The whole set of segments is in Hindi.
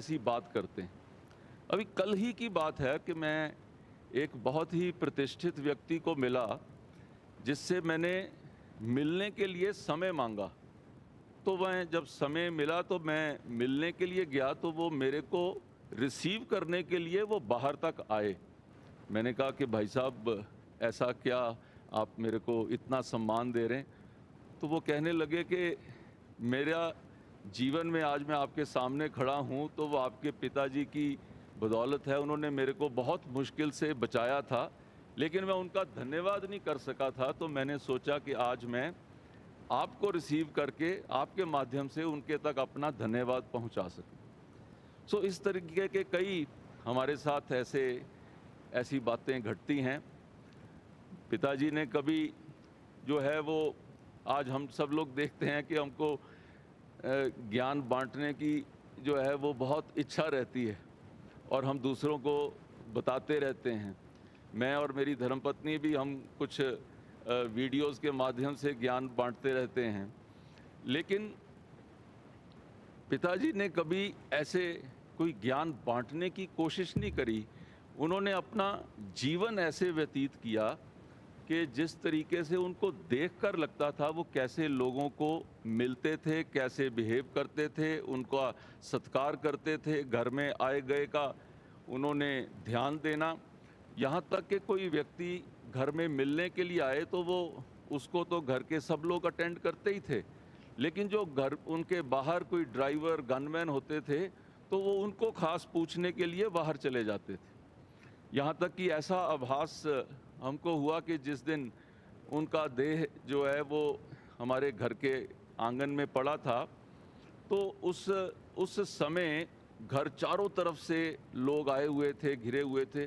ऐसी बात करते हैं। अभी कल ही की बात है कि मैं एक बहुत ही प्रतिष्ठित व्यक्ति को मिला, जिससे मैंने मिलने के लिए समय मांगा। तो मैं जब समय मिला तो मैं मिलने के लिए गया, तो वो मेरे को रिसीव करने के लिए वो बाहर तक आए। मैंने कहा कि भाई साहब, ऐसा क्या आप मेरे को इतना सम्मान दे रहे हैं? तो वो कहने लगे कि मेरा जीवन में आज मैं आपके सामने खड़ा हूँ तो वो आपके पिताजी की बदौलत है। उन्होंने मेरे को बहुत मुश्किल से बचाया था, लेकिन मैं उनका धन्यवाद नहीं कर सका था। तो मैंने सोचा कि आज मैं आपको रिसीव करके आपके माध्यम से उनके तक अपना धन्यवाद पहुंचा सकूं। सो इस तरीके के कई हमारे साथ ऐसी बातें घटती हैं। पिताजी ने कभी जो है वो, आज हम सब लोग देखते हैं कि हमको ज्ञान बांटने की जो है वो बहुत इच्छा रहती है और हम दूसरों को बताते रहते हैं। मैं और मेरी धर्मपत्नी भी हम कुछ वीडियोस के माध्यम से ज्ञान बांटते रहते हैं। लेकिन पिताजी ने कभी ऐसे कोई ज्ञान बांटने की कोशिश नहीं करी। उन्होंने अपना जीवन ऐसे व्यतीत किया कि जिस तरीके से उनको देखकर लगता था वो कैसे लोगों को मिलते थे, कैसे बिहेव करते थे, उनका सत्कार करते थे, घर में आए गए का उन्होंने ध्यान देना। यहाँ तक कि कोई व्यक्ति घर में मिलने के लिए आए तो वो उसको तो घर के सब लोग अटेंड करते ही थे, लेकिन जो घर उनके बाहर कोई ड्राइवर गनमैन होते थे तो वो उनको खास पूछने के लिए बाहर चले जाते थे। यहाँ तक कि ऐसा आभास हमको हुआ कि जिस दिन उनका देह जो है वो हमारे घर के आंगन में पड़ा था, तो उस समय घर चारों तरफ से लोग आए हुए थे, घिरे हुए थे।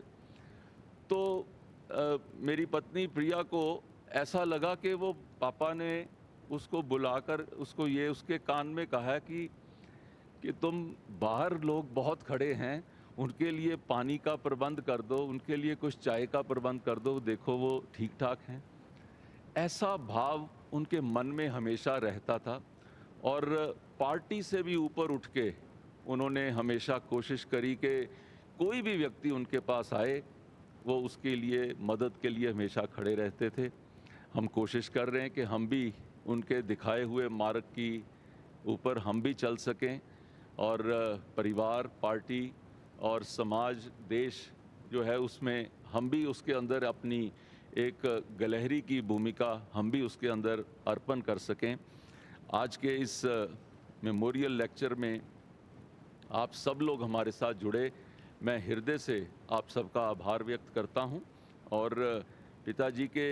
तो मेरी पत्नी प्रिया को ऐसा लगा कि वो पापा ने उसको बुलाकर उसको ये उसके कान में कहा कि तुम बाहर लोग बहुत खड़े हैं, उनके लिए पानी का प्रबंध कर दो, उनके लिए कुछ चाय का प्रबंध कर दो, देखो वो ठीक-ठाक हैं। ऐसा भाव उनके मन में हमेशा रहता था और पार्टी से भी ऊपर उठ के उन्होंने हमेशा कोशिश करी कि कोई भी व्यक्ति उनके पास आए, वो उसके लिए मदद के लिए हमेशा खड़े रहते थे। हम कोशिश कर रहे हैं कि हम भी उनके दिखाए हुए मार्ग की ऊपर हम भी चल सकें और परिवार, पार्टी और समाज, देश जो है उसमें हम भी उसके अंदर अपनी एक गिलहरी की भूमिका हम भी उसके अंदर अर्पण कर सकें। आज के इस मेमोरियल लेक्चर में आप सब लोग हमारे साथ जुड़े, मैं हृदय से आप सबका आभार व्यक्त करता हूं। और पिताजी के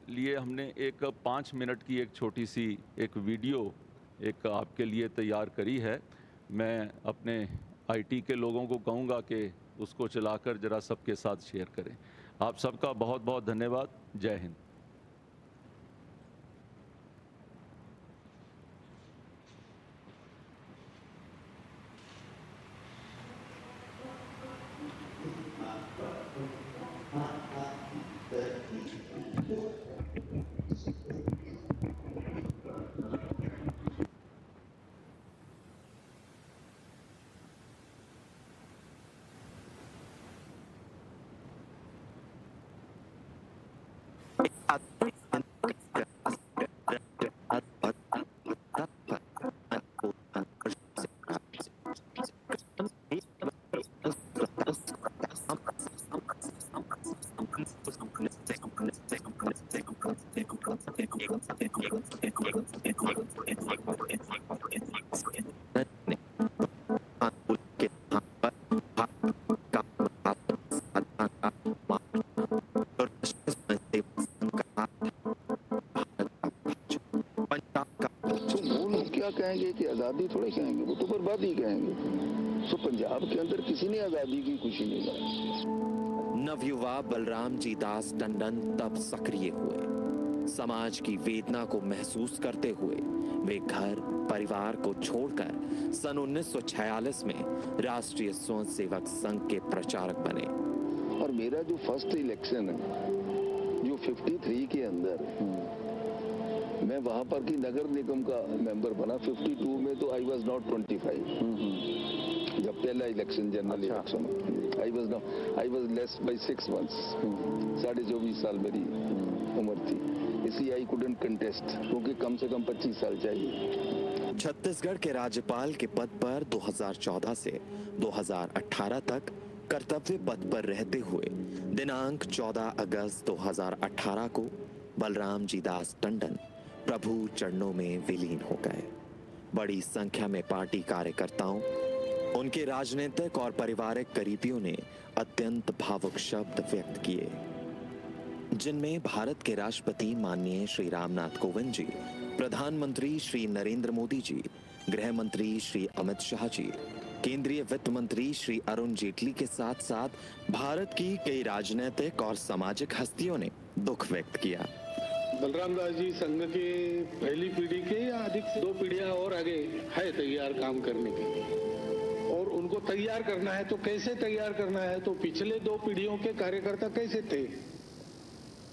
लिए हमने एक 5 मिनट की एक छोटी सी एक वीडियो एक आपके लिए तैयार करी है। मैं अपने आईटी के लोगों को कहूँगा कि उसको चलाकर ज़रा सबके साथ शेयर करें। आप सबका बहुत बहुत धन्यवाद। जय हिंद। कहेंगे कि आज़ादी थोड़े कहेंगे, वो तो बर्बादी कहेंगे। तो पंजाब के अंदर किसी ने आज़ादी की खुशी नहीं लाई। नवयुवा बलराम जी दास टंडन तब सक्रिय हुए। समाज की वेदना को महसूस करते हुए वे घर परिवार को छोड़कर सन 1946 में राष्ट्रीय स्वयंसेवक संघ के प्रचारक बने। और मेरा जो फर्स्ट इलेक्शन है, जो 53 के अंदर मैं वहां पर की नगर निगम का मेंबर बना। 52 में तो आई वॉज नॉट 25। जब पहला election general election I was less bye 6 months। 24.5 साल मेरी उम्र थी, इसलिए आई कुडंट कंटेस्ट, क्योंकि कम से कम 25 साल चाहिए। छत्तीसगढ़ के राज्यपाल के पद पर 2014 से 2018 तक कर्तव्य पद पर रहते हुए दिनांक 14 अगस्त 2018 को बलराम जी दास टंडन प्रभु चरणों में विलीन हो गए। बड़ी संख्या में पार्टी कार्यकर्ताओं, उनके राजनीतिक और पारिवारिक करीबियों ने अत्यंत भावुक शब्द व्यक्त किए, जिनमें भारत के राष्ट्रपति माननीय श्री रामनाथ कोविंद जी, प्रधानमंत्री श्री नरेंद्र मोदी जी, गृह मंत्री श्री अमित शाह जी, केंद्रीय वित्त मंत्री श्री अरुण जेटली के साथ साथ भारत की कई राजनीतिक और सामाजिक हस्तियों ने दुख व्यक्त किया। बलराम दास जी संघ के पहली पीढ़ी के या अधिक से 2 पीढ़ियां और आगे है तैयार काम करने के, और उनको तैयार करना है तो कैसे तैयार करना है, तो पिछले 2 पीढ़ियों के कार्यकर्ता कैसे थे,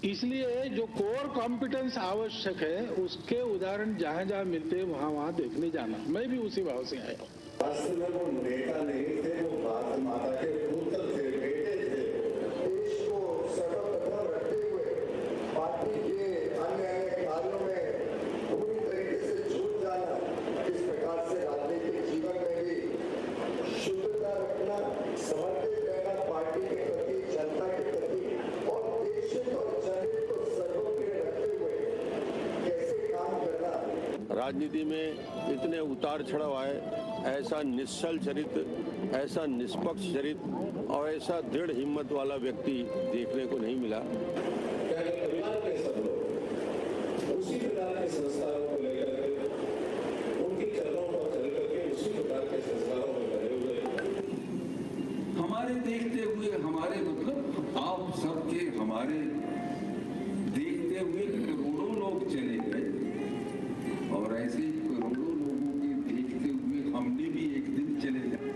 इसलिए जो कोर कॉम्पिटेंस आवश्यक है उसके उदाहरण जहां जहां मिलते हैं वहां देखने जाना। मैं भी उसी भाव से आया हूँ। वास्तव में वो नेता नहीं थे, वो भारत माता के पुत्र थे, बेटे थे। देश को सर्वप्रथम रखते हुए पार्टी के अन्य कार्यों में पूरी तरीके से छूट जाना, इस प्रकार से राजनीतिक जीवन में भी शुद्धता रखना, समर्पित रहना पार्टी के प्रति, जनता के प्रति, और देश और जनहित को सर्वोपरि रखते हुए कैसे काम करना। राजनीति में इतने उतार चढ़ाव आए, ऐसा निश्चल चरित्र, ऐसा निष्पक्ष चरित्र और ऐसा दृढ़ हिम्मत वाला व्यक्ति देखने को नहीं मिला। परिवार के सब लोग उसी प्रकार के संस्कारों को लेकर के, उनके चरणों पर चल करके उसी प्रकार के संस्कारों में बने हुए हमारे देखते हुए, हमारे मतलब आप सबके हमारे देखते हुए करोड़ों लोग चले गए, और ऐसे ही करोड़ों लोगों के देखते हुए हमने भी एक दिन चले जाए।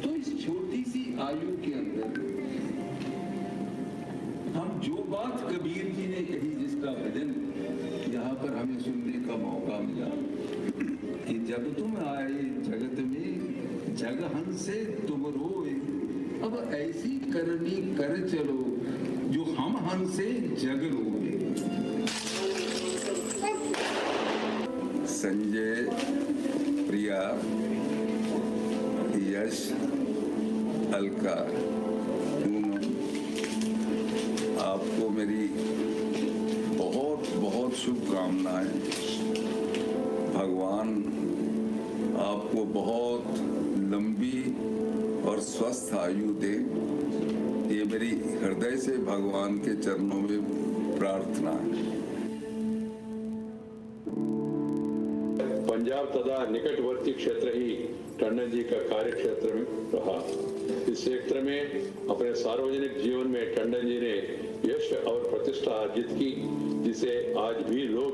तो इस छोटी सी आयु के अंदर हम जो बात कबीर जी ने कही, जिसका भजन यहाँ पर हमें सुनने का मौका मिला कि जब तुम आए जगत में जग हंसे तुम रोए, अब ऐसी करनी कर चलो जो हम हंसे जग रोए। संजय, प्रिया, यश, अलका, पूनम, आपको मेरी बहुत बहुत शुभकामनाएं। भगवान आपको बहुत लंबी और स्वस्थ आयु दे, ये मेरी हृदय से भगवान के चरणों में प्रार्थना है। पंजाब तथा निकटवर्ती क्षेत्र ही टंडन जी का कार्य क्षेत्र में रहा। इस क्षेत्र में अपने सार्वजनिक जीवन में टंडन जी ने यश और प्रतिष्ठा अर्जित की, जिसे आज भी लोग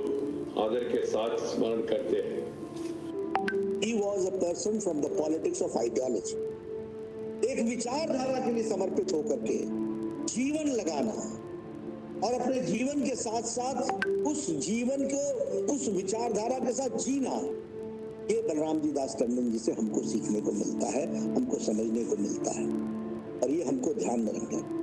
आदर के साथ स्मरण करते हैं। He was a person from the politics of ideology। एक विचारधारा के लिए समर्पित होकर के जीवन लगाना और अपने जीवन के साथ साथ उस जीवन को उस विचारधारा के साथ जीना, ये बलराम जी दास टंडन जी से हमको सीखने को मिलता है, हमको समझने को मिलता है, और ये हमको ध्यान में रखना है।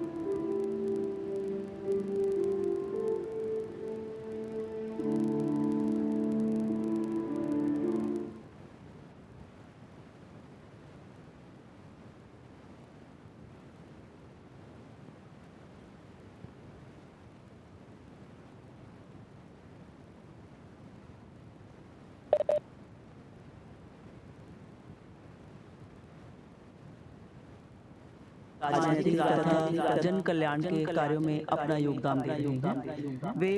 राजनीतिक तथा जन कल्याण के कार्यों में अपना योगदान दे रहे हैं। वे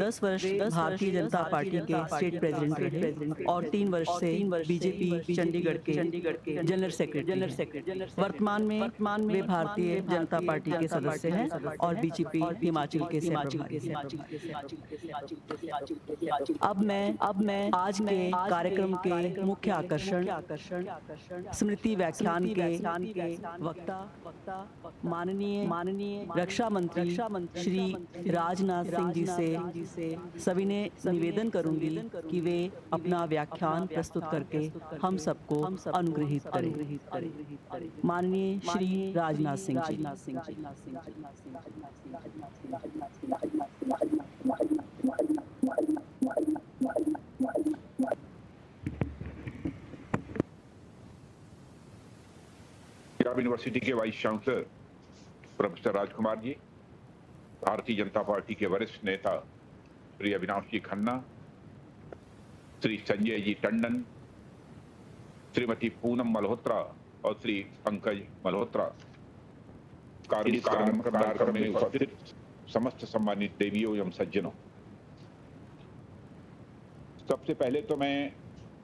10 वर्ष भारतीय जनता पार्टी के स्टेट प्रेसिडेंट रहे और 3 वर्ष से बीजेपी चंडीगढ़ के जनरल सेक्रेटरी। वर्तमान में वे भारतीय जनता पार्टी के सदस्य हैं और बीजेपी हिमाचल के सह। अब मैं आज के कार्यक्रम के मुख्य आकर्षण स्मृति व्याख्यान के वक्ता माननीय रक्षा मंत्री श्री राजनाथ सिंह जी से सविनय निवेदन करूंगी कि वे अपना व्याख्यान प्रस्तुत करके हम सबको अनुग्रहित करें। माननीय श्री राजनाथ सिंह जी। पंजाब यूनिवर्सिटी के vice chancellor professor Rajkumar ji, Bharatiya Janata party के वरिष्ठ नेता श्री अविनाश जी खन्ना, श्री संजय जी टंडन, श्रीमती पूनम मल्होत्रा और श्री पंकज मल्होत्रा, कार्यक्रम में उपस्थित समस्त सम्मानित देवियों एवं सज्जनों, सबसे पहले तो मैं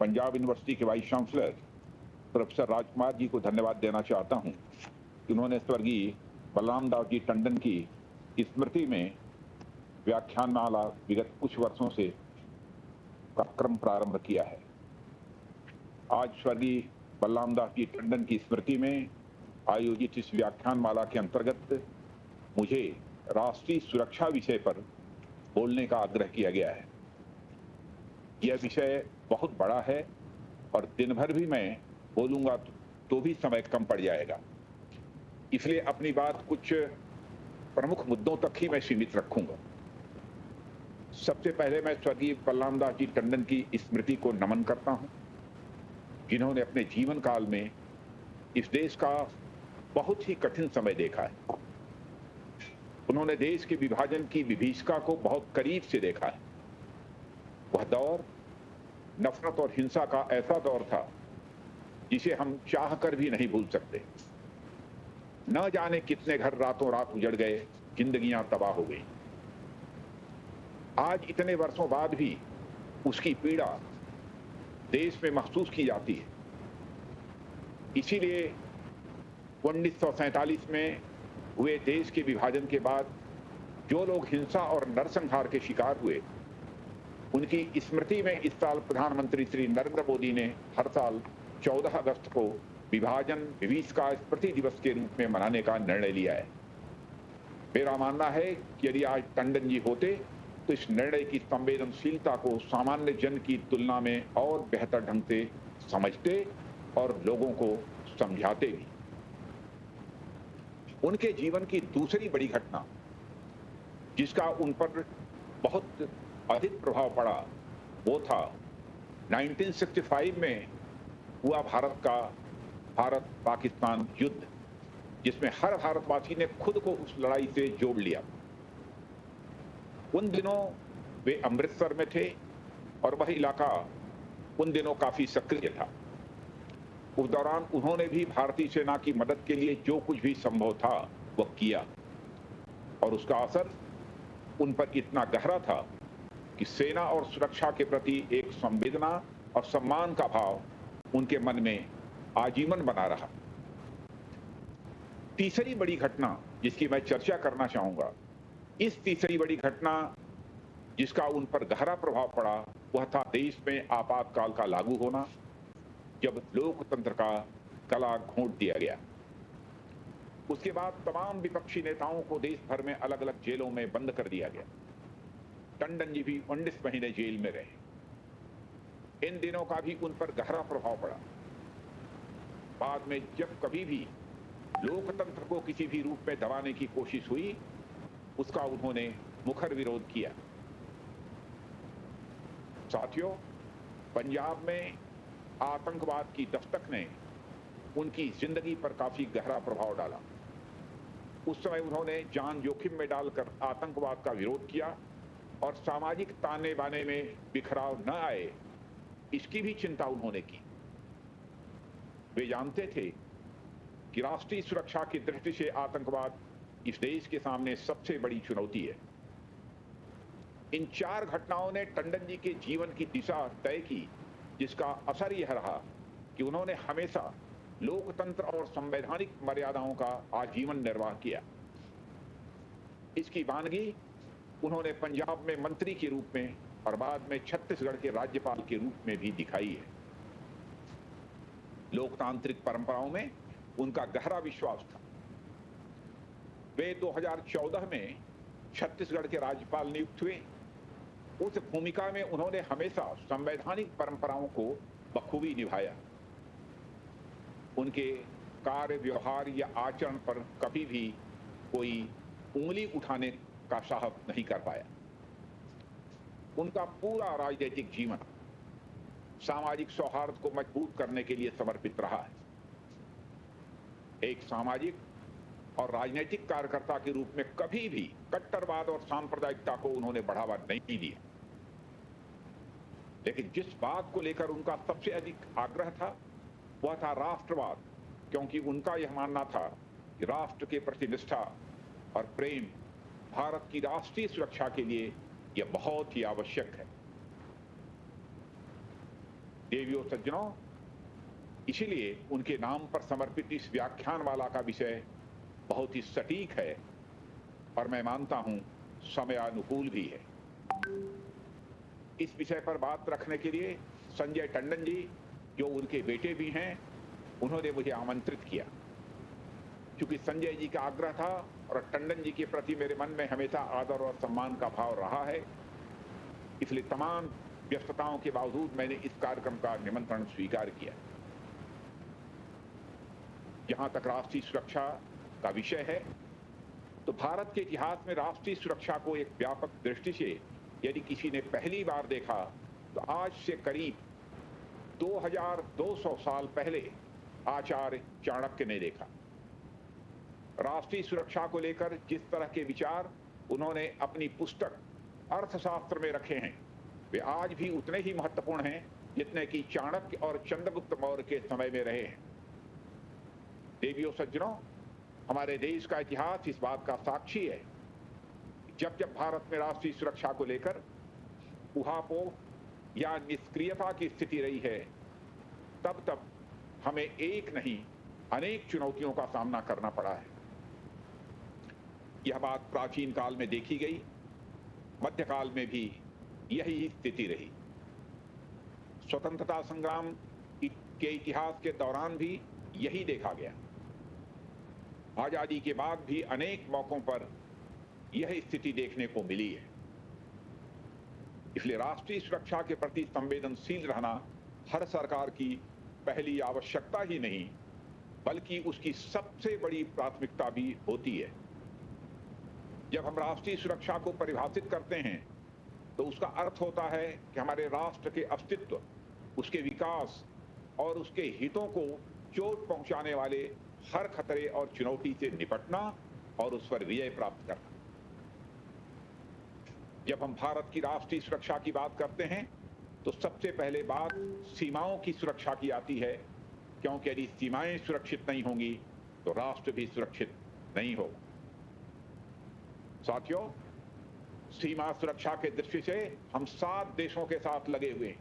पंजाब यूनिवर्सिटी के vice chancellor professor Rajkumar ji को धन्यवाद देना चाहता हूं कि उन्होंने स्वर्गीय बलराम दास जी टंडन की स्मृति में व्याख्यानमाला विगत कुछ वर्षों से का क्रम प्रारंभ किया है। आज स्वर्गीय बलराम दास जी टंडन की स्मृति में आयोजित इस व्याख्यानमाला के अंतर्गत मुझे राष्ट्रीय सुरक्षा विषय पर बोलने का आग्रह किया गया है। यह विषय बहुत बड़ा है और दिन भर भी मैं बोलूंगा तो भी समय कम पड़ जाएगा, इसलिए अपनी बात कुछ प्रमुख मुद्दों तक ही मैं सीमित रखूंगा। सबसे पहले मैं स्वर्गीय बलराम दास जी टंडन की स्मृति को नमन करता हूं, जिन्होंने अपने जीवन काल में इस देश का बहुत ही कठिन समय देखा है। उन्होंने देश के विभाजन की विभीषिका को बहुत करीब से देखा है। वह दौर नफरत और हिंसा का ऐसा दौर था जिसे हम चाह कर भी नहीं भूल सकते। न जाने कितने घर रातों रात उजड़ गए, जिंदगियां तबाह हो गई। आज इतने वर्षों बाद भी उसकी पीड़ा देश में महसूस की जाती है। इसीलिए 1947 में हुए देश के विभाजन के बाद जो लोग हिंसा और नरसंहार के शिकार हुए, उनकी स्मृति में इस साल प्रधानमंत्री श्री नरेंद्र मोदी ने हर साल 14 अगस्त को विभाजन विभीषिका स्मृति दिवस के रूप में मनाने का निर्णय लिया है। मेरा मानना है कि यदि आज टंडन जी होते तो इस निर्णय की संवेदनशीलता को सामान्य जन की तुलना में और बेहतर ढंग से समझते और लोगों को समझाते भी। उनके जीवन की दूसरी बड़ी घटना जिसका उन पर बहुत अधिक प्रभाव पड़ा वो था 1965 में हुआ भारत पाकिस्तान युद्ध, जिसमें हर भारतवासी ने खुद को उस लड़ाई से जोड़ लिया। उन दिनों वे अमृतसर में थे और वह इलाका उन दिनों काफी सक्रिय था। उस दौरान उन्होंने भी भारतीय सेना की मदद के लिए जो कुछ भी संभव था वह किया और उसका असर उन पर इतना गहरा था कि सेना और सुरक्षा के प्रति एक संवेदना और सम्मान का भाव उनके मन में आजीवन बना रहा। तीसरी बड़ी घटना जिसकी मैं चर्चा करना चाहूंगा, इस तीसरी बड़ी घटना जिसका उन पर गहरा प्रभाव पड़ा वह था देश में आपातकाल का लागू होना, जब लोकतंत्र का गला घोंट दिया गया। उसके बाद तमाम विपक्षी नेताओं को देश भर में अलग अलग जेलों में बंद कर दिया गया। टंडन जी भी 19 महीने जेल में रहे। इन दिनों का भी उन पर गहरा प्रभाव पड़ा। बाद में जब कभी भी लोकतंत्र को किसी भी रूप में दबाने की कोशिश हुई, उसका उन्होंने मुखर विरोध किया। साथियों, पंजाब में आतंकवाद की दस्तक ने उनकी जिंदगी पर काफी गहरा प्रभाव डाला। उस समय उन्होंने जान जोखिम में डालकर आतंकवाद का विरोध किया और सामाजिक ताने बाने में बिखराव न आए, इसकी भी चिंता उन्होंने की। वे जानते थे कि राष्ट्रीय सुरक्षा की दृष्टि से आतंकवाद इस देश के सामने सबसे बड़ी चुनौती है। इन चार घटनाओं ने टंडन जी के जीवन की दिशा तय की, जिसका असर यह रहा कि उन्होंने हमेशा लोकतंत्र और संवैधानिक मर्यादाओं का आजीवन निर्वाह किया। इसकी वानगी उन्होंने पंजाब में मंत्री के रूप में और बाद में छत्तीसगढ़ के राज्यपाल के रूप में भी दिखाई है। लोकतांत्रिक परंपराओं में उनका गहरा विश्वास था वे 2014 में छत्तीसगढ़ के राज्यपाल नियुक्त हुए। उस भूमिका में उन्होंने हमेशा संवैधानिक परंपराओं को बखूबी निभाया। उनके कार्य, व्यवहार या आचरण पर कभी भी कोई उंगली उठाने का साहस नहीं कर पाया। उनका पूरा राजनीतिक जीवन सामाजिक सौहार्द को मजबूत करने के लिए समर्पित रहा है। एक सामाजिक और राजनीतिक कार्यकर्ता के रूप में कभी भी कट्टरवाद और सांप्रदायिकता को उन्होंने बढ़ावा नहीं दिया। लेकिन जिस बात को लेकर उनका सबसे अधिक आग्रह था वह था राष्ट्रवाद, क्योंकि उनका यह मानना था कि राष्ट्र के प्रति निष्ठा और प्रेम भारत की राष्ट्रीय सुरक्षा के लिए यह बहुत ही आवश्यक है। देवियों सज्जनों, इसीलिए उनके नाम पर समर्पित इस व्याख्यानमाला का विषय बहुत ही सटीक है और मैं मानता हूं समयानुकूल भी है। इस विषय पर बात रखने के लिए संजय टंडन जी, जो उनके बेटे भी हैं, उन्होंने मुझे आमंत्रित किया। क्योंकि संजय जी का आग्रह था और टंडन जी के प्रति मेरे मन में हमेशा आदर और सम्मान का भाव रहा है, इसलिए तमाम व्यस्तताओं के बावजूद मैंने इस कार्यक्रम का निमंत्रण स्वीकार किया। जहां तक राष्ट्रीय सुरक्षा का विषय है, तो भारत के इतिहास में राष्ट्रीय सुरक्षा को एक व्यापक दृष्टि से यदि किसी ने पहली बार देखा तो आज से करीब 2200 साल पहले आचार्य चाणक्य ने देखा। राष्ट्रीय सुरक्षा को लेकर जिस तरह के विचार उन्होंने अपनी पुस्तक अर्थशास्त्र में रखे हैं, वे आज भी उतने ही महत्वपूर्ण हैं जितने कि चाणक्य और चंद्रगुप्त मौर्य के समय में रहे हैं। देवियों सज्जनों, हमारे देश का इतिहास इस बात का साक्षी है। जब जब भारत में राष्ट्रीय सुरक्षा को लेकर ऊहापोह या निष्क्रियता की स्थिति रही है, तब तब हमें एक नहीं अनेक चुनौतियों का सामना करना पड़ा है। यह बात प्राचीन काल में देखी गई, मध्यकाल में भी यही स्थिति रही। स्वतंत्रता संग्राम के इतिहास के दौरान भी यही देखा गया। आजादी के बाद भी अनेक मौकों पर यह स्थिति देखने को मिली है। इसलिए राष्ट्रीय सुरक्षा के प्रति संवेदनशील रहना हर सरकार की पहली आवश्यकता ही नहीं, बल्कि उसकी सबसे बड़ी प्राथमिकता भी होती है। जब हम राष्ट्रीय सुरक्षा को परिभाषित करते हैं तो उसका अर्थ होता है कि हमारे राष्ट्र के अस्तित्व, उसके विकास और उसके हितों को चोट पहुंचाने वाले हर खतरे और चुनौती से निपटना और उस पर विजय प्राप्त करना। जब हम भारत की राष्ट्रीय सुरक्षा की बात करते हैं तो सबसे पहले बात सीमाओं की सुरक्षा की आती है, क्योंकि यदि सीमाएं सुरक्षित नहीं होंगी तो राष्ट्र भी सुरक्षित नहीं होगा। साथियों, सीमा सुरक्षा के दृष्टि से हम 7 देशों के साथ लगे हुए हैं।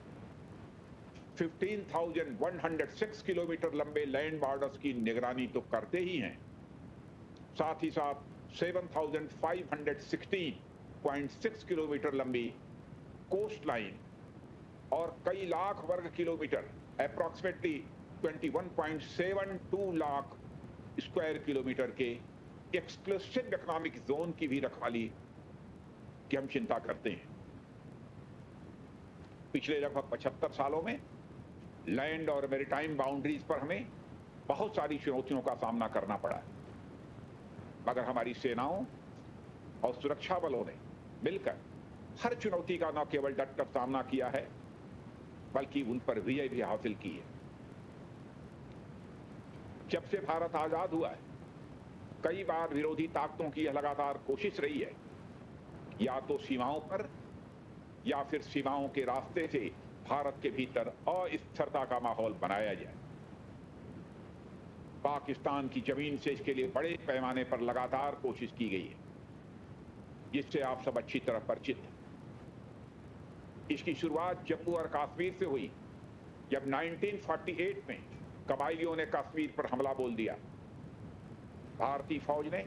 15,106 किलोमीटर लंबे लैंड बॉर्डर्स की निगरानी तो करते ही हैं, साथ ही साथ 7,516.6 किलोमीटर लंबी कोस्ट लाइन और कई लाख वर्ग kilometre, approximately 21.72 lakh square kilometre के एक्सक्लूसिव इकोनॉमिक जोन की भी रखवाली की हम चिंता करते हैं। पिछले लगभग 75 सालों में लैंड और मैरीटाइम बाउंड्रीज पर हमें बहुत सारी चुनौतियों का सामना करना पड़ा है, मगर हमारी सेनाओं और सुरक्षा बलों ने मिलकर हर चुनौती का न केवल डटकर सामना किया है, बल्कि उन पर विजय भी हासिल की है। जब से भारत आजाद हुआ है, कई बार विरोधी ताकतों की यह लगातार कोशिश रही है, या तो सीमाओं पर या फिर सीमाओं के रास्ते से भारत के भीतर अस्थिरता का माहौल बनाया जाए। पाकिस्तान की जमीन से इसके लिए बड़े पैमाने पर लगातार कोशिश की गई है, जिससे आप सब अच्छी तरह परिचित हैं। इसकी शुरुआत जम्मू और कश्मीर से हुई, जब 1948 में कबायलियों ने कश्मीर पर हमला बोल दिया। भारतीय फौज ने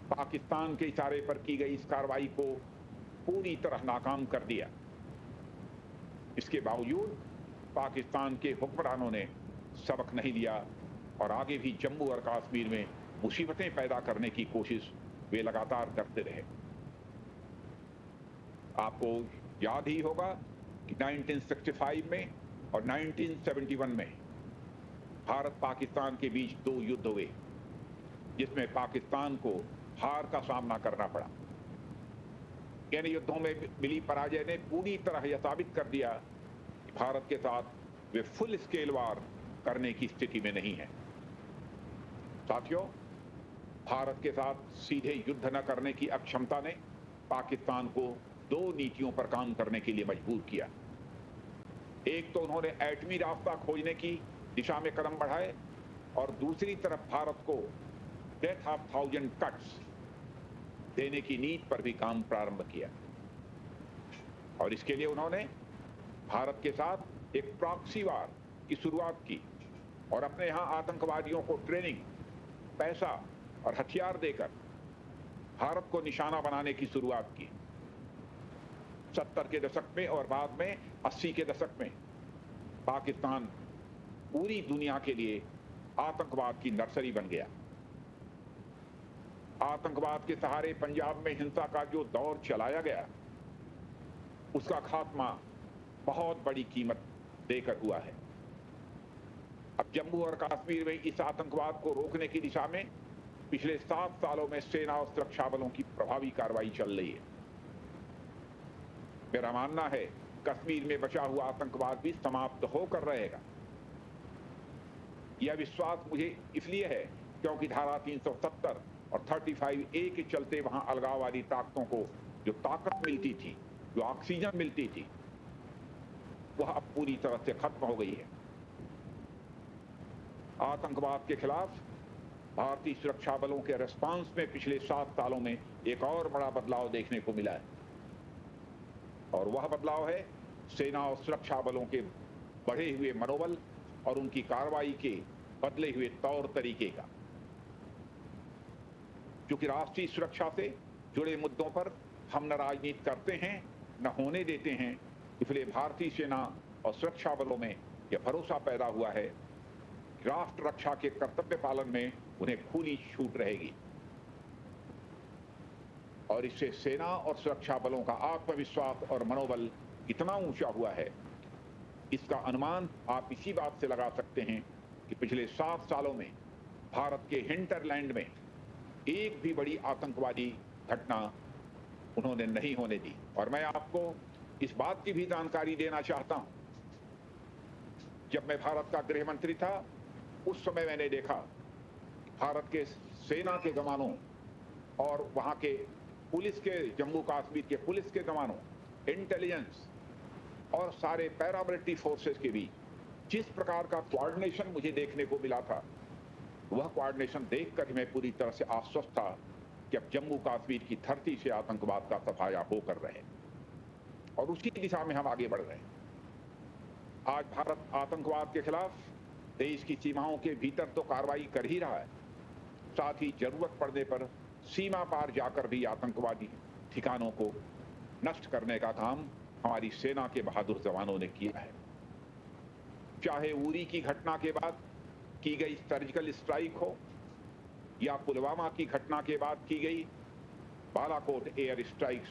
पाकिस्तान के इशारे पर की गई इस कार्रवाई को पूरी तरह नाकाम कर दिया। इसके बावजूद पाकिस्तान के हुक्मरानों ने सबक नहीं लिया और आगे भी जम्मू और कश्मीर में मुसीबतें पैदा करने की कोशिश वे लगातार करते रहे। आपको याद ही होगा कि 1965 में और 1971 में भारत पाकिस्तान के बीच 2 युद्ध हुए, जिसमें पाकिस्तान को हार का सामना करना पड़ा। इन युद्धों में मिली पराजय ने पूरी तरह यह साबित कर दिया कि भारत के साथ वे फुल स्केल वार करने की स्थिति में नहीं है। साथियों, भारत के साथ सीधे युद्ध न करने की अक्षमता ने पाकिस्तान को 2 नीतियों पर काम करने के लिए मजबूर किया। एक तो उन्होंने एटमी रास्ता खोजने की दिशा में कदम बढ़ाए और दूसरी तरफ भारत को डेथ ऑफ 1000 कट्स देने की नीति पर भी काम प्रारंभ किया। और इसके लिए उन्होंने भारत के साथ एक प्रॉक्सी वार की शुरुआत की और अपने यहां आतंकवादियों को ट्रेनिंग, पैसा और हथियार देकर भारत को निशाना बनाने की शुरुआत की। 70 के दशक में और बाद में 80 के दशक में पाकिस्तान पूरी दुनिया के लिए आतंकवाद की नर्सरी बन गया। आतंकवाद के सहारे पंजाब में हिंसा का जो दौर चलाया गया, उसका खात्मा बहुत बड़ी कीमत देकर हुआ है। अब जम्मू और कश्मीर में इस आतंकवाद को रोकने की दिशा में पिछले 7 सालों में सेना और सुरक्षा बलों की प्रभावी कार्रवाई चल रही है। मेरा मानना है कश्मीर में बचा हुआ आतंकवाद भी समाप्त होकर रहेगा। यह विश्वास मुझे इसलिए है क्योंकि धारा 370 और 35A के चलते वहां अलगाववादी ताकतों को जो ताकत मिलती थी, जो ऑक्सीजन मिलती थी, वह अब पूरी तरह से खत्म हो गई है। आतंकवाद के खिलाफ भारतीय सुरक्षा बलों के रेस्पॉन्स में पिछले 7 सालों में एक और बड़ा बदलाव देखने को मिला है, और वह बदलाव है सेना और सुरक्षा बलों के बढ़े हुए मनोबल और उनकी कार्रवाई के बदले हुए तौर तरीके का। क्योंकि राष्ट्रीय सुरक्षा से जुड़े मुद्दों पर हम न राजनीति करते हैं न होने देते हैं, इसलिए भारतीय सेना और सुरक्षा बलों में यह भरोसा पैदा हुआ है कि राष्ट्र रक्षा के कर्तव्य पालन में उन्हें खुली छूट रहेगी। और इससे सेना और सुरक्षा बलों का आत्मविश्वास और मनोबल इतना ऊंचा हुआ है, इसका अनुमान आप इसी बात से लगा सकते हैं कि पिछले 7 सालों में भारत के हिंटरलैंड में एक भी बड़ी आतंकवादी घटना उन्होंने नहीं होने दी। और मैं आपको इस बात की भी जानकारी देना चाहता हूं, जब मैं भारत का गृह मंत्री था उस समय मैंने देखा भारत के सेना के जवानों और वहां के पुलिस के, जम्मू कश्मीर के पुलिस के जवानों, इंटेलिजेंस और सारे पैरामिलिट्री फोर्सेस के बीच जिस प्रकार का कोऑर्डिनेशन मुझे देखने को मिला था, वह कोऑर्डिनेशन देखकर मैं पूरी तरह से आश्वस्त था कि अब जम्मू कश्मीर की धरती से आतंकवाद का सफाया होकर रहे, और उसी दिशा में हम आगे बढ़ रहे हैं। आज भारत आतंकवाद के खिलाफ देश की सीमाओं के भीतर तो कार्रवाई कर ही रहा है, साथ ही जरूरत पड़ने पर सीमा पार जाकर भी आतंकवादी ठिकानों को नष्ट करने का काम हमारी सेना के बहादुर जवानों ने किया है। चाहे उरी की घटना के बाद की गई सर्जिकल स्ट्राइक हो या पुलवामा की घटना के बाद की गई बालाकोट एयर स्ट्राइक्स,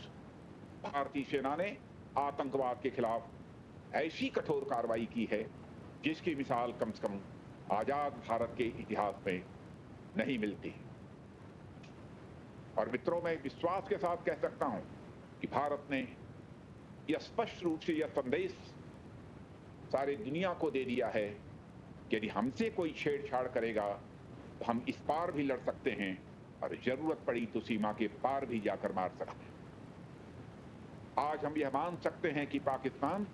भारतीय सेना ने आतंकवाद के खिलाफ ऐसी कठोर कार्रवाई की है जिसकी मिसाल कम से कम आजाद भारत के इतिहास में नहीं मिलती। और मित्रों, मैं विश्वास के साथ कह सकता हूं कि भारत ने यह स्पष्ट रूप से यह संदेश सारी दुनिया को दे दिया है कि यदि हमसे कोई छेड़छाड़ करेगा तो हम इस पार भी लड़ सकते हैं और जरूरत पड़ी तो सीमा के पार भी जाकर मार सकते हैं। आज हम यह मान सकते हैं कि पाकिस्तान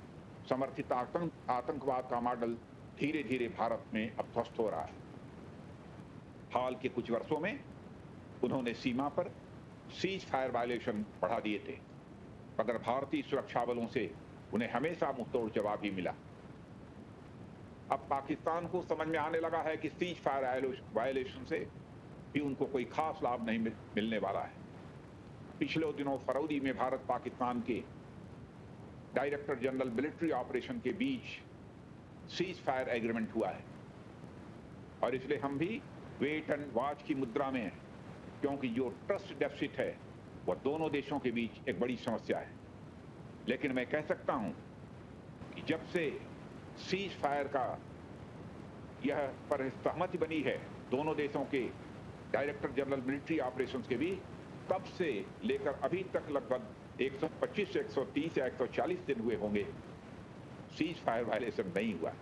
समर्थित आतंकवाद का मॉडल धीरे धीरे भारत में अब ध्वस्त हो रहा है। हाल के कुछ वर्षों में उन्होंने सीमा पर सीज फायर वायलेशन बढ़ा दिए थे, मगर भारतीय सुरक्षा बलों से उन्हें हमेशा मुंहतोड़ जवाब ही मिला। अब पाकिस्तान को समझ में आने लगा है कि सीज फायर वायलेशन से भी उनको कोई खास लाभ नहीं मिलने वाला है। पिछले दिनों फरवरी में भारत पाकिस्तान के डायरेक्टर जनरल मिलिट्री ऑपरेशन के बीच सीज फायर एग्रीमेंट हुआ है, और इसलिए हम भी भारत पाकिस्तान सीमा पर सीज फायर वायलेशन को रोकने के लिए वेट एंड वॉच की मुद्रा में है, क्योंकि जो ट्रस्ट डेफिसिट है वह दोनों देशों के बीच एक बड़ी समस्या है। लेकिन मैं कह सकता हूं कि जब से सीज फायर का यह पर सहमति बनी है दोनों देशों के डायरेक्टर जनरल मिलिट्री ऑपरेशंस के बीच, तब से लेकर अभी तक लगभग 125 से 130 या 140 दिन हुए होंगे, सीज फायर वायलेशन नहीं हुआ।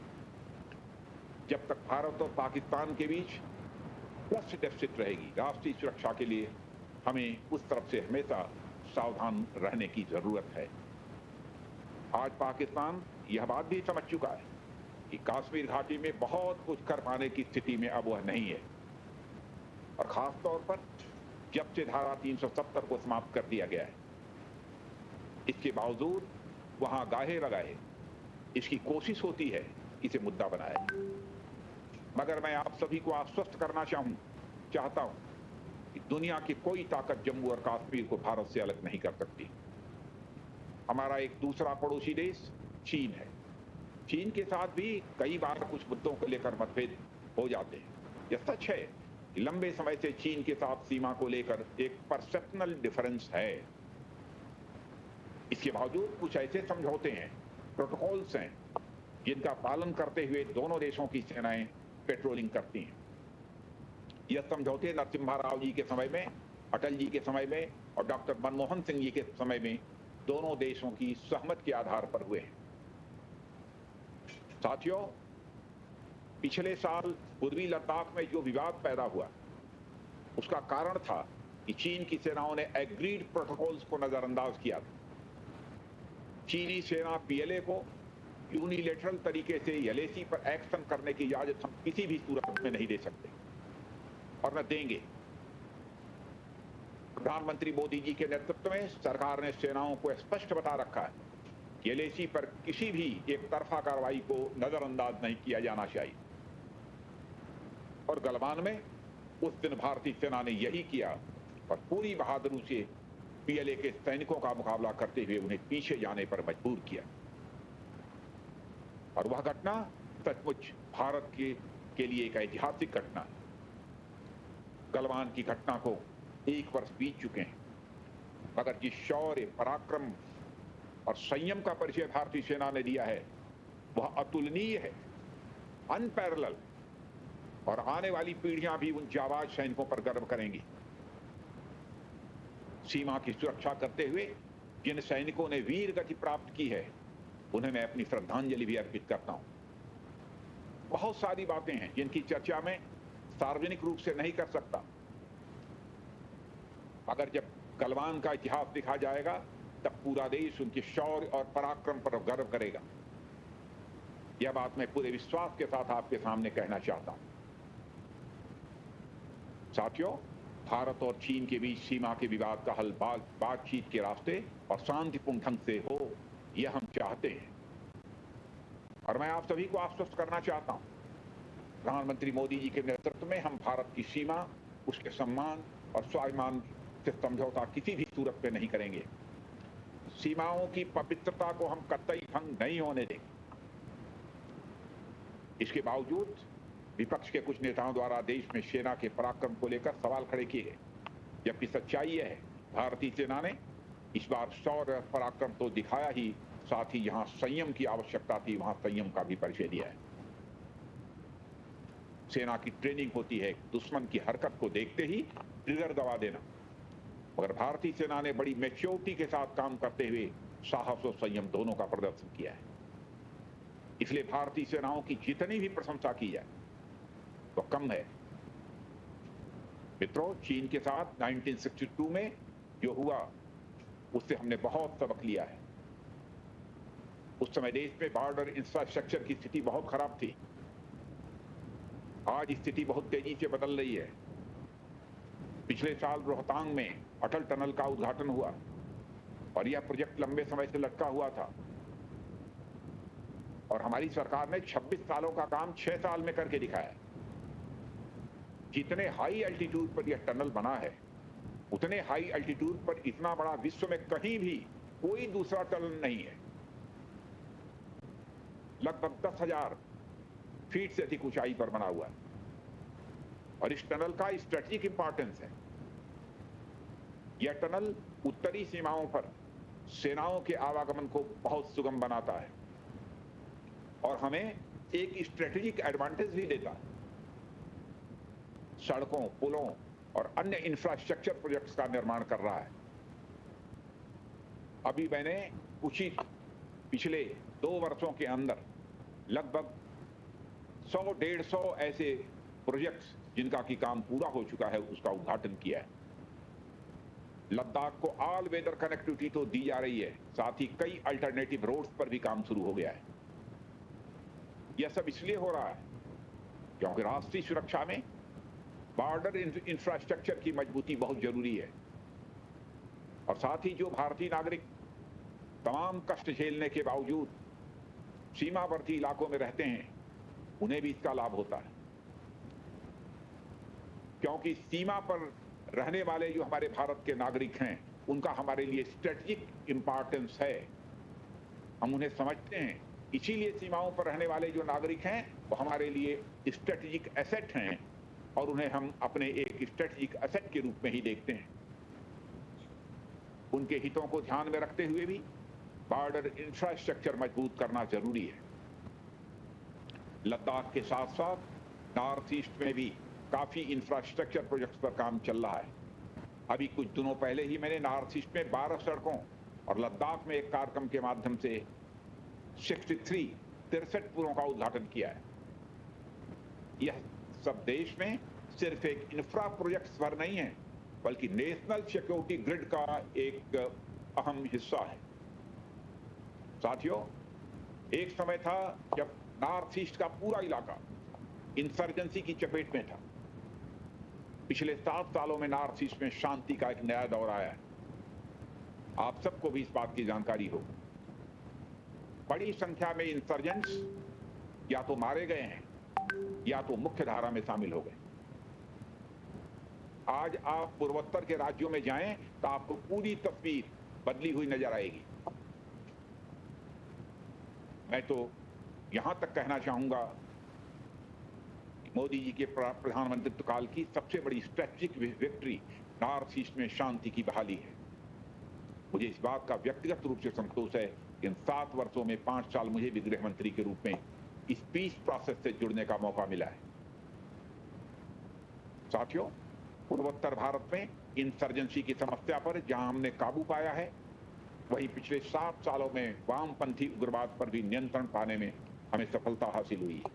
जब तक भारत और पाकिस्तान के बीच ट्रस्ट डेफिसिट रहेगी, राष्ट्रीय सुरक्षा के लिए हमें उस तरफ से हमेशा सावधान रहने की जरूरत है। आज पाकिस्तान यह बात भी समझ चुका है कि कश्मीर घाटी में बहुत कुछ कर पाने की स्थिति में अब वह नहीं है, और खास तौर पर जब से धारा 370 को समाप्त कर दिया गया है। इसके बावजूद वहां गाहे लगाए इसकी कोशिश होती है इसे मुद्दा बनाए। मगर मैं आप सभी को आश्वस्त करना चाहता हूं कि दुनिया की कोई ताकत जम्मू और कश्मीर को भारत से अलग नहीं कर सकती। हमारा एक दूसरा पड़ोसी देश चीन है। चीन के साथ भी कई बार कुछ मुद्दों को लेकर मतभेद हो जाते हैं। यह सच है कि लंबे समय से चीन के साथ सीमा को लेकर एक परसेप्शनल डिफरेंस है। इसके बावजूद कुछ ऐसे समझौते हैं, प्रोटोकॉल्स हैं, जिनका पालन करते हुए दोनों देशों की सेनाएं पेट्रोलिंग करती हैं। यह समझौते नरसिम्हा राव जी के समय में, अटल जी के समय में और डॉक्टर मनमोहन सिंह जी के समय में दोनों देशों की सहमति के आधार पर हुए हैं। साथियों, पिछले साल पूर्वी लद्दाख में जो विवाद पैदा हुआ, उसका कारण था कि चीन की सेनाओं ने एग्रीड प्रोटोकॉल्स को नजरअंदाज किया था। चीनी सेना पीएलए को यूनिलेटरल तरीके से एलएसी पर एक्शन करने की इजाजत हम किसी भी सूरत में नहीं दे सकते और न देंगे। प्रधानमंत्री मोदी जी के नेतृत्व में सरकार ने सेनाओं को स्पष्ट बता रखा है कि एलएसी पर किसी भी एक तरफा कार्रवाई को नजरअंदाज नहीं किया जाना चाहिए। और गलवान में उस दिन भारतीय सेना ने यही किया और पूरी बहादुरी से पीएलए के सैनिकों का मुकाबला करते हुए उन्हें पीछे जाने पर मजबूर किया। और वह घटना सचमुच भारत के लिए एक ऐतिहासिक घटना है। गलवान की घटना को 1 वर्ष बीत चुके हैं, मगर जिस शौर्य, पराक्रम और संयम का परिचय भारतीय सेना ने दिया है वह अतुलनीय है, अनपैरेलल, और आने वाली पीढ़ियां भी उन जाबाज सैनिकों पर गर्व करेंगी। सीमा की सुरक्षा करते हुए जिन सैनिकों ने वीर गति प्राप्त की है उन्हें मैं अपनी श्रद्धांजलि भी अर्पित करता हूं। बहुत सारी बातें हैं जिनकी चर्चा मैं सार्वजनिक रूप से नहीं कर सकता, मगर जब गलवान का इतिहास लिखा जाएगा तब पूरा देश उनके शौर्य और पराक्रम पर गर्व करेगा। यह बात मैं पूरे विश्वास के साथ आपके सामने कहना चाहता हूं। साथियों, भारत और चीन के बीच सीमा के विवाद का हल बातचीत के रास्ते और शांतिपूर्ण ढंग से हो, यह हम चाहते हैं। और मैं आप सभी को आश्वस्त करना चाहता हूं, प्रधानमंत्री मोदी जी के नेतृत्व में हम भारत की सीमा, उसके सम्मान और स्वाभिमान से समझौता किसी भी सूरत में नहीं करेंगे। सीमाओं की पवित्रता को हम कतई भंग नहीं होने देंगे। इसके बावजूद विपक्ष के कुछ नेताओं द्वारा देश में सेना के पराक्रम को लेकर सवाल खड़े किए गए, जबकि सच्चाई यह है भारतीय सेना ने इस बार शौर्य और पराक्रम तो दिखाया ही, साथ ही जहां संयम की आवश्यकता थी वहां संयम का भी परिचय दिया है। सेना की ट्रेनिंग होती है दुश्मन की हरकत को देखते ही ट्रिगर दबा देना, मगर भारतीय सेना ने बड़ी मैच्योरिटी के साथ काम करते हुए साहस और संयम दोनों का प्रदर्शन किया है। इसलिए भारतीय सेनाओं की जितनी भी प्रशंसा की जाए तो कम है। मित्रों, चीन के साथ 1962 में जो हुआ उससे हमने बहुत सबक लिया है। उस समय देश में बॉर्डर इंफ्रास्ट्रक्चर की स्थिति बहुत खराब थी। आज स्थिति बहुत तेजी से बदल रही है। पिछले साल रोहतांग में अटल टनल का उद्घाटन हुआ और यह प्रोजेक्ट लंबे समय से लटका हुआ था और हमारी सरकार ने 26 सालों का काम 6 साल में करके दिखाया। जितने हाई एल्टीट्यूड पर यह टनल बना है, उतने हाई एल्टीट्यूड पर इतना बड़ा विश्व में कहीं भी कोई दूसरा टनल नहीं है। लगभग 10,000 फीट से अधिक ऊंचाई पर बना हुआ है। और इस टनल का स्ट्रेटेजिक इंपॉर्टेंस है। यह टनल उत्तरी सीमाओं पर सेनाओं के आवागमन को बहुत सुगम बनाता है और हमें एक स्ट्रेटेजिक एडवांटेज भी देता है। सड़कों, पुलों और अन्य इंफ्रास्ट्रक्चर प्रोजेक्ट्स का निर्माण कर रहा है। अभी मैंने कुछ ही पिछले 2 वर्षों के अंदर लगभग 100-150 ऐसे प्रोजेक्ट्स जिनका की काम पूरा हो चुका है उसका उद्घाटन किया है। लद्दाख को ऑल वेदर कनेक्टिविटी तो दी जा रही है, साथ ही कई अल्टरनेटिव रोड्स पर भी काम शुरू हो गया है। यह सब इसलिए हो रहा है क्योंकि राष्ट्रीय सुरक्षा में बॉर्डर इंफ्रास्ट्रक्चर की मजबूती बहुत जरूरी है और साथ ही जो भारतीय नागरिक तमाम कष्ट झेलने के बावजूद सीमावर्ती इलाकों में रहते हैं उन्हें भी इसका लाभ होता है, क्योंकि सीमा पर रहने वाले जो हमारे भारत के नागरिक हैं उनका हमारे लिए स्ट्रेटेजिक इंपॉर्टेंस है। हम उन्हें समझते हैं, इसीलिए सीमाओं पर रहने वाले जो नागरिक हैं वो हमारे लिए स्ट्रेटेजिक एसेट हैं और उन्हें हम अपने एक स्ट्रेटेजिक एसेट के रूप में ही देखते हैं। उनके हितों को ध्यान में रखते हुए भी बॉर्डर इंफ्रास्ट्रक्चर मजबूत करना जरूरी है। लद्दाख के साथ साथ नॉर्थ ईस्ट में भी काफी इंफ्रास्ट्रक्चर प्रोजेक्ट्स पर काम चल रहा है। अभी कुछ दिनों पहले ही मैंने नॉर्थ ईस्ट में 12 सड़कों और लद्दाख में एक कार्यक्रम के माध्यम से 63 पुलों का उद्घाटन किया है। यह सब देश में सिर्फ एक इंफ्रा प्रोजेक्ट्स भर नहीं है बल्कि नेशनल सिक्योरिटी ग्रिड का एक अहम हिस्सा है। साथियों, एक समय था जब नॉर्थ ईस्ट का पूरा इलाका इंसर्जेंसी की चपेट में था। पिछले 7 सालों में नॉर्थ ईस्ट में शांति का एक नया दौर आया है। आप सबको भी इस बात की जानकारी हो। बड़ी संख्या में इंसर्जेंट्स या तो मारे गए हैं या तो मुख्य धारा में शामिल हो गए। आज आप पूर्वोत्तर के राज्यों में जाएं तो आपको पूरी तस्वीर बदली हुई नजर आएगी। मैं तो यहां तक कहना चाहूंगा कि मोदी जी के प्रधानमंत्रित्व काल की सबसे बड़ी स्ट्रेटेजिक विक्ट्री नॉर्थ ईस्ट में शांति की बहाली है। मुझे इस बात का व्यक्तिगत रूप से संतोष है कि इन 7 वर्षों में 5 साल मुझे भी गृह मंत्री के रूप में इस पीस प्रोसेस से जुड़ने का मौका मिला है। साथियों, पूर्वोत्तर भारत में इंसर्जेंसी की समस्या पर जहां हमने काबू पाया है, वहीं पिछले 7 सालों में वामपंथी उग्रवाद पर भी नियंत्रण पाने में हमें सफलता हासिल हुई है।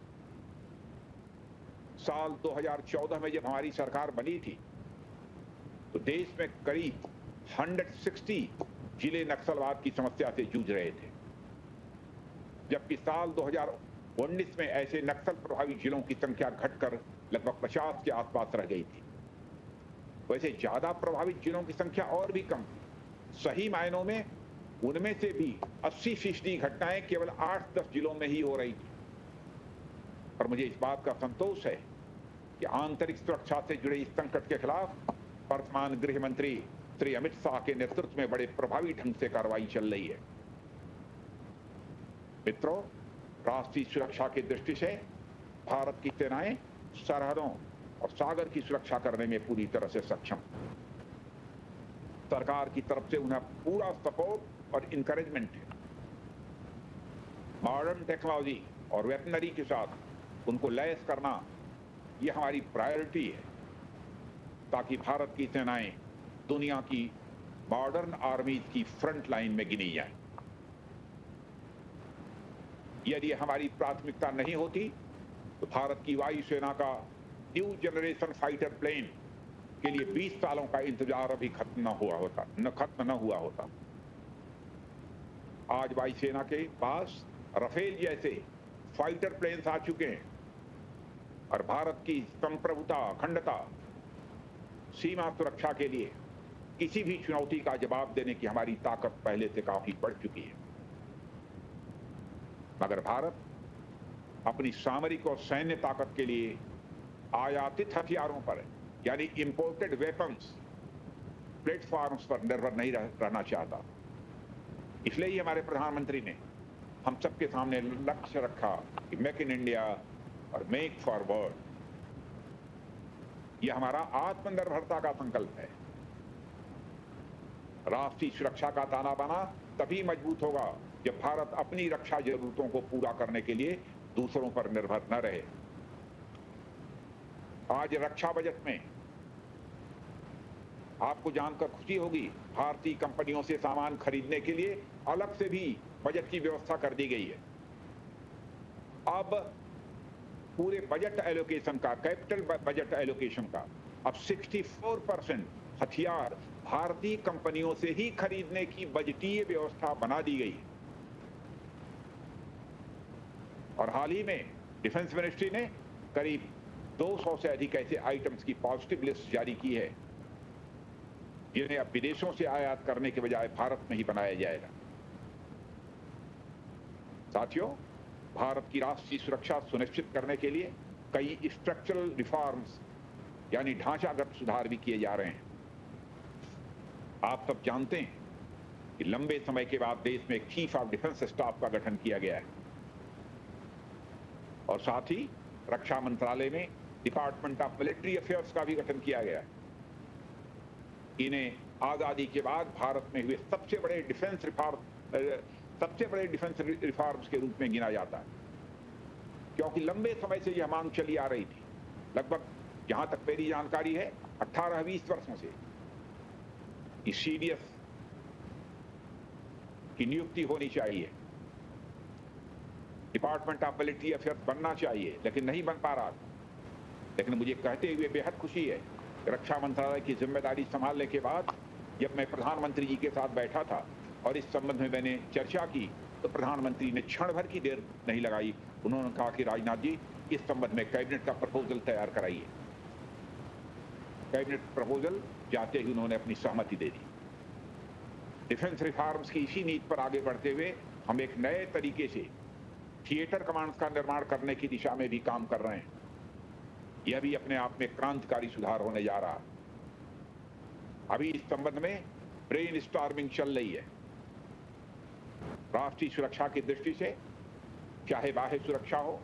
साल 2014 में जब हमारी सरकार बनी थी तो देश में करीब 160 जिले नक्सलवाद की समस्या से जूझ रहे थे, जबकि साल 2019 में ऐसे नक्सल प्रभावित जिलों की संख्या घटकर लगभग 50 के आसपास रह गई थी। वैसे ज्यादा प्रभावित जिलों की संख्या और भी कम थी। सही मायनों में उनमें से भी 80% घटनाएं केवल 8-10 जिलों में ही हो रही थी। और मुझे इस बात का संतोष है कि आंतरिक सुरक्षा से जुड़े इस संकट के खिलाफ वर्तमान गृह मंत्री श्री अमित शाह के नेतृत्व में बड़े प्रभावी ढंग से कार्रवाई चल रही है। मित्रों, राष्ट्रीय सुरक्षा की दृष्टि से भारत की सेनाएं सरहदों और सागर की सुरक्षा करने में पूरी तरह से सक्षम। सरकार की तरफ से उन्हें पूरा सपोर्ट और इंकरेजमेंट है। मॉडर्न टेक्नोलॉजी और वेटनरी के साथ उनको लैस करना यह हमारी प्रायोरिटी है, ताकि भारत की सेनाएं दुनिया की मॉडर्न आर्मीज की फ्रंट लाइन में गिनी जाए। यदि हमारी प्राथमिकता नहीं होती तो भारत की वायुसेना का न्यू जनरेशन फाइटर प्लेन के लिए 20 सालों का इंतजार अभी खत्म न हुआ होता। आज वायुसेना के पास राफेल जैसे फाइटर प्लेन्स आ चुके हैं और भारत की संप्रभुता, अखंडता, सीमा सुरक्षा के लिए किसी भी चुनौती का जवाब देने की हमारी ताकत पहले से काफी बढ़ चुकी है। मगर भारत अपनी सामरिक और सैन्य ताकत के लिए आयातित हथियारों पर यानी इंपोर्टेड वेपन्स प्लेटफॉर्म्स पर निर्भर नहीं रहना चाहता। इसलिए ही हमारे प्रधानमंत्री ने हम सबके सामने लक्ष्य रखा कि मेक इन इंडिया और मेक फॉर वर्ल्ड। यह हमारा आत्मनिर्भरता का संकल्प है। राष्ट्रीय सुरक्षा का ताना बाना तभी मजबूत होगा जब भारत अपनी रक्षा जरूरतों को पूरा करने के लिए दूसरों पर निर्भर न रहे। आज रक्षा बजट में आपको जानकर खुशी होगी, भारतीय कंपनियों से सामान खरीदने के लिए अलग से भी बजट की व्यवस्था कर दी गई है। अब पूरे बजट एलोकेशन का, कैपिटल बजट एलोकेशन का अब 64% हथियार भारतीय कंपनियों से ही खरीदने की बजटीय व्यवस्था बना दी गई है। और हाल ही में डिफेंस मिनिस्ट्री ने करीब 200 से अधिक ऐसे आइटम्स की पॉजिटिव लिस्ट जारी की है जिन्हें अब विदेशों से आयात करने के बजाय भारत में ही बनाया जाएगा। साथियों, भारत की राष्ट्रीय सुरक्षा सुनिश्चित करने के लिए कई स्ट्रक्चरल रिफॉर्म्स यानी ढांचागत सुधार भी किए जा रहे हैं। आप सब जानते हैं कि लंबे समय के बाद देश में एक चीफ ऑफ डिफेंस स्टाफ का गठन किया गया है और साथ ही रक्षा मंत्रालय में डिपार्टमेंट ऑफ मिलिट्री अफेयर्स का भी गठन किया गया है। इन्हें आजादी के बाद भारत में हुए सबसे बड़े डिफेंस रिफॉर्म्स के रूप में गिना जाता है, क्योंकि लंबे समय से यह मांग चली आ रही थी। लगभग जहां तक मेरी जानकारी है 18-20 वर्षों से इस सीडीएस की नियुक्ति होनी चाहिए, डिपार्टमेंट ऑफ मिलिट्री अफेयर्स बनना चाहिए, लेकिन नहीं बन पा रहा था। लेकिन मुझे कहते हुए बेहद खुशी है, रक्षा मंत्रालय की जिम्मेदारी संभालने के बाद जब मैं प्रधानमंत्री जी के साथ बैठा था और इस संबंध में मैंने चर्चा की तो प्रधानमंत्री ने क्षण भर की देर नहीं लगाई। उन्होंने कहा कि राजनाथ जी, इस संबंध में कैबिनेट का प्रपोजल तैयार कराइए। कैबिनेट प्रपोजल जाते ही उन्होंने अपनी सहमति दे दी। डिफेंस रिफॉर्म्स की इसी नीति पर आगे बढ़ते हुए हम एक नए तरीके से थिएटर कमांड्स का निर्माण करने की दिशा में भी काम कर रहे हैं। यह भी अपने आप में क्रांतिकारी सुधार होने जा रहा है। अभी इस संबंध में ब्रेन स्टॉर्मिंग चल रही है। राष्ट्रीय सुरक्षा की दृष्टि से चाहे बाह्य सुरक्षा हो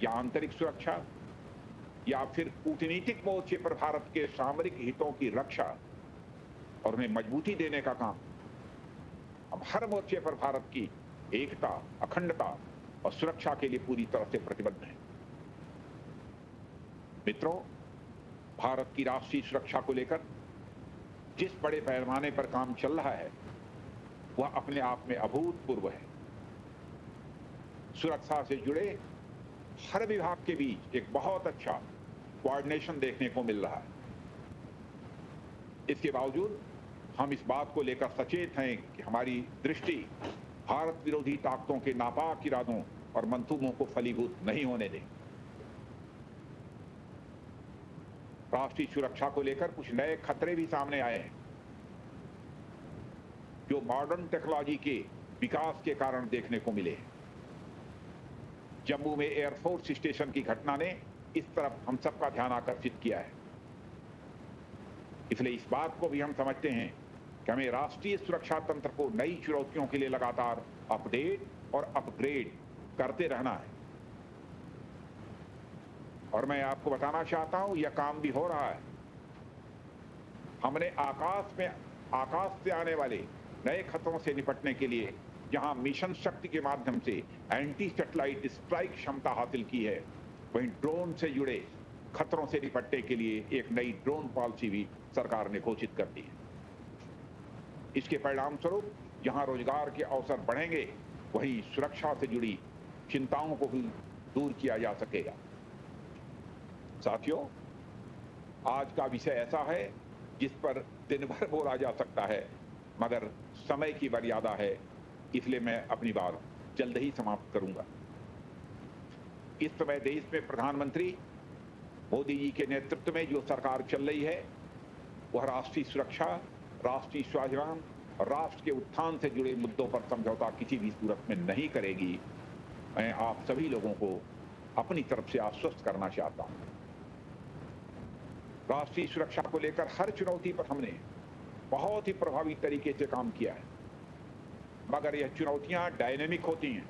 या आंतरिक सुरक्षा या फिर कूटनीतिक मोर्चे पर भारत के सामरिक हितों की रक्षा और उन्हें मजबूती देने का काम, अब हर मोर्चे पर भारत की एकता, अखंडता और सुरक्षा के लिए पूरी तरह से प्रतिबद्ध है। मित्रों, भारत की राष्ट्रीय सुरक्षा को लेकर जिस बड़े पैमाने पर काम चल रहा है वह अपने आप में अभूतपूर्व है। सुरक्षा से जुड़े हर विभाग के बीच एक बहुत अच्छा कोऑर्डिनेशन देखने को मिल रहा है। इसके बावजूद हम इस बात को लेकर सचेत हैं कि हमारी दृष्टि भारत विरोधी ताकतों के नापाक इरादों और मंसूबों को फलीभूत नहीं होने दें। राष्ट्रीय सुरक्षा को लेकर कुछ नए खतरे भी सामने आए हैं जो मॉडर्न टेक्नोलॉजी के विकास के कारण देखने को मिले। जम्मू में एयरफोर्स स्टेशन की घटना ने इस तरफ हम सबका ध्यान आकर्षित किया है। इसलिए इस बात को भी हम समझते हैं कि हमें राष्ट्रीय सुरक्षा तंत्र को नई चुनौतियों के लिए लगातार अपडेट और अपग्रेड करते रहना है। और मैं आपको बताना चाहता हूं, यह काम भी हो रहा है। हमने आकाश से आने वाले नए खतरों से निपटने के लिए जहां मिशन शक्ति के माध्यम से एंटी सैटेलाइट स्ट्राइक क्षमता हासिल की है, वहीं ड्रोन से जुड़े खतरों से निपटने के लिए एक नई ड्रोन पॉलिसी भी सरकार ने घोषित कर दी है। इसके परिणाम स्वरूप जहां रोजगार के अवसर बढ़ेंगे, वहीं सुरक्षा से जुड़ी चिंताओं को भी दूर किया जा सकेगा। साथियों, आज का विषय ऐसा है जिस पर दिन भर बोला जा सकता है, मगर समय की मर्यादा है, इसलिए मैं अपनी बात जल्द ही समाप्त करूंगा। इस समय देश में प्रधानमंत्री मोदी जी के नेतृत्व में जो सरकार चल रही है वह राष्ट्रीय सुरक्षा, राष्ट्रीय स्वाभिमान और राष्ट्र के उत्थान से जुड़े मुद्दों पर समझौता किसी भी सूरत में नहीं करेगी। मैं आप सभी लोगों को अपनी तरफ से आश्वस्त करना चाहता हूं। राष्ट्रीय सुरक्षा को लेकर हर चुनौती पर हमने बहुत ही प्रभावी तरीके से काम किया है, मगर यह चुनौतियां डायनेमिक होती हैं,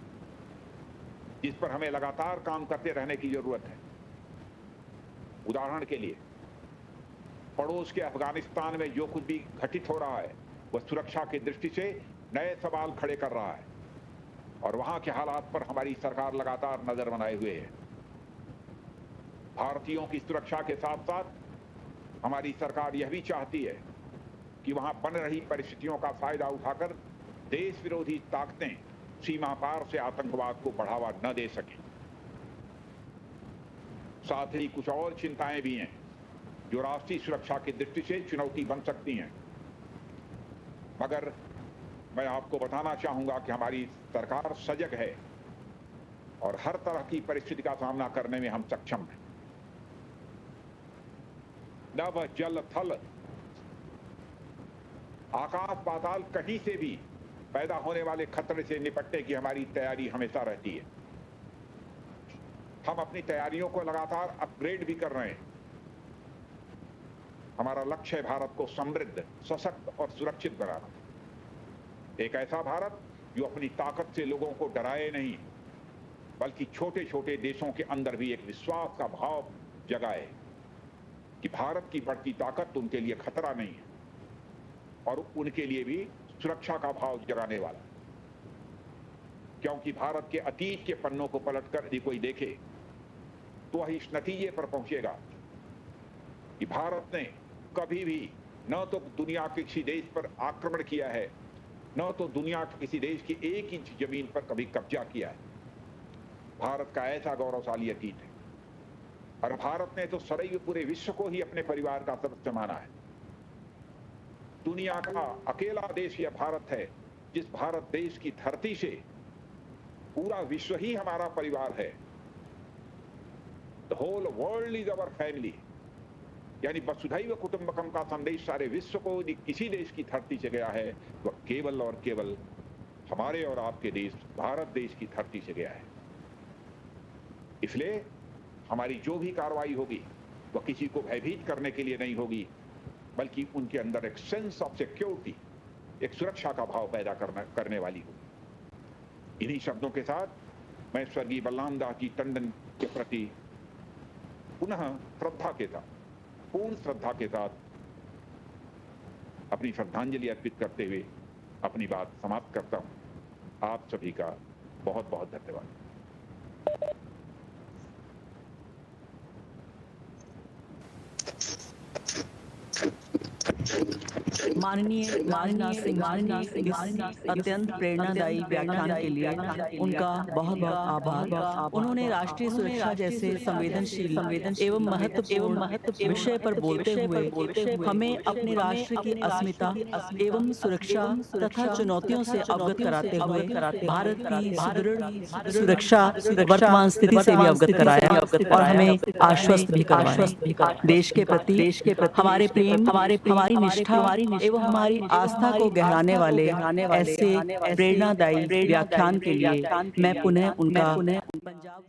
जिस पर हमें लगातार काम करते रहने की जरूरत है। उदाहरण के लिए पड़ोस के अफगानिस्तान में जो कुछ भी घटित हो रहा है वह सुरक्षा की दृष्टि से नए सवाल खड़े कर रहा है और वहां के हालात पर हमारी सरकार लगातार नजर बनाए हुए है। भारतीयों की सुरक्षा के साथ साथ हमारी सरकार यह भी चाहती है कि वहां बन रही परिस्थितियों का फायदा उठाकर देश विरोधी ताकतें सीमा पार से आतंकवाद को बढ़ावा न दे सकें। साथ ही कुछ और चिंताएं भी हैं जो राष्ट्रीय सुरक्षा की दृष्टि से चुनौती बन सकती हैं, मगर मैं आपको बताना चाहूंगा कि हमारी सरकार सजग है और हर तरह की परिस्थिति का सामना करने में हम सक्षम हैं। नभ जल थल आकाश पाताल कहीं से भी पैदा होने वाले खतरे से निपटने की हमारी तैयारी हमेशा रहती है। हम अपनी तैयारियों को लगातार अपग्रेड भी कर रहे हैं। हमारा लक्ष्य है भारत को समृद्ध, सशक्त और सुरक्षित बनाना। एक ऐसा भारत जो अपनी ताकत से लोगों को डराए नहीं, बल्कि छोटे छोटे देशों के अंदर भी एक विश्वास का भाव जगाए कि भारत की बढ़ती ताकत उनके लिए खतरा नहीं है और उनके लिए भी सुरक्षा का भाव जगाने वाला। क्योंकि भारत के अतीत के पन्नों को पलटकर यदि कोई देखे तो वह इस नतीजे पर पहुंचेगा कि भारत ने कभी भी न तो दुनिया के किसी देश पर आक्रमण किया है, न तो दुनिया के किसी देश की 1 इंच जमीन पर कभी कब्जा किया है। भारत का ऐसा गौरवशाली अतीत है और भारत ने तो सदैव पूरे विश्व को ही अपने परिवार का सदस्य माना है। दुनिया का अकेला देश यह भारत है जिस भारत देश की धरती से पूरा विश्व ही हमारा परिवार है। The whole world is our family, यानी वसुधैव कुटुंबकम का संदेश सारे विश्व को यदि किसी देश की धरती से गया है तो केवल और केवल हमारे और आपके देश भारत देश की धरती से गया है। इसलिए हमारी जो भी कार्रवाई होगी वह किसी को भयभीत करने के लिए नहीं होगी, बल्कि उनके अंदर एक सेंस ऑफ सिक्योरिटी, एक सुरक्षा का भाव पैदा करने वाली होगी। इन्हीं शब्दों के साथ मैं स्वर्गीय बलराम दास जी टंडन के प्रति पुनः श्रद्धा के साथ, पूर्ण श्रद्धा के साथ अपनी श्रद्धांजलि अर्पित करते हुए अपनी बात समाप्त करता हूं। आप सभी का बहुत बहुत धन्यवाद। माननीय राजनाथ सिंह इस अत्यंत प्रेरणादायी व्याख्यान के लिए उनका बहुत बहुत आभार। उन्होंने राष्ट्रीय सुरक्षा जैसे संवेदनशील एवं महत्वपूर्ण विषय पर बोलते हुए हमें अपने राष्ट्र की अस्मिता एवं सुरक्षा तथा चुनौतियों से अवगत कराते हुए भारत की सुदृढ़ सुरक्षा वर्तमान स्थिति से भी अवगत कराया और हमें आश्वस्त भी करवाया। देश के प्रति हमारे प्रेम, हमारी निष्ठा एवं हमारी आस्था को गहराने वाले ऐसे प्रेरणादायी व्याख्यान के लिए मैं पुनः उनका पंजाब